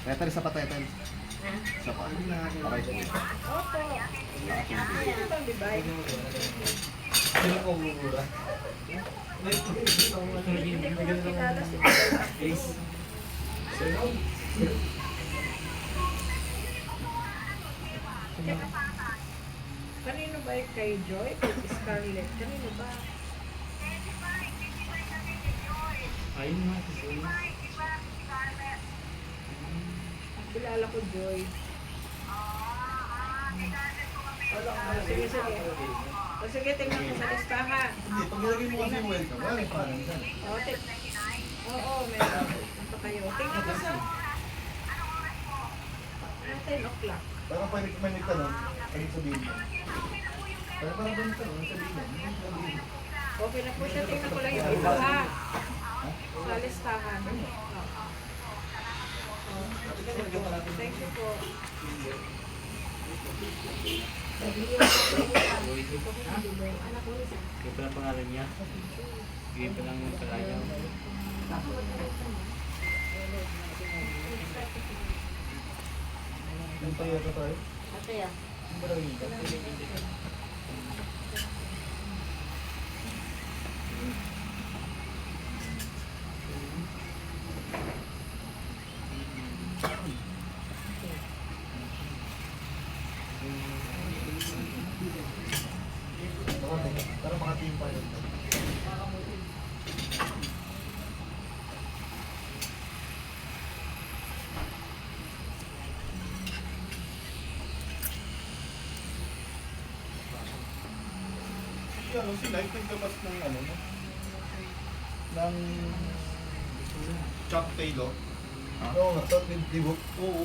Tetel, isa pa tetel. Isa pa. Okay. Opo. Ito bang bibay? Sino ko mumura? Hindi ko lang kilala si Ace. Sino? Kanino ba yung kay Joy? Kay Scarlett? Kanino ba? Ayun nga, si Joy. Kilala ko Joy. Sige, sige. O sige, tingnan ko sa listahan. Hindi, pag nilagay mo kasi yung welcome, wala yung pangalan dyan. Oo, meron. Ito kayo. Tingnan ko sa 10 o'clock. Parang may nagtanong, ano sabihin mo? Parang ba nagtanong, ano sabihin mo? Okay na po siya. Tingnan ko lang yung iba ha. Sa listahan. Thank you po. Kaya pala pangalan niya. Kaya pala ang kalayaw. Yung tayo ito tayo? Ate ah. Yung ba rin yun? Para makatingin pa yun. Si Light nagkabas ng ano, no? Ng Chuck Taylor. Oo nga, Chuck Taylor. Oo.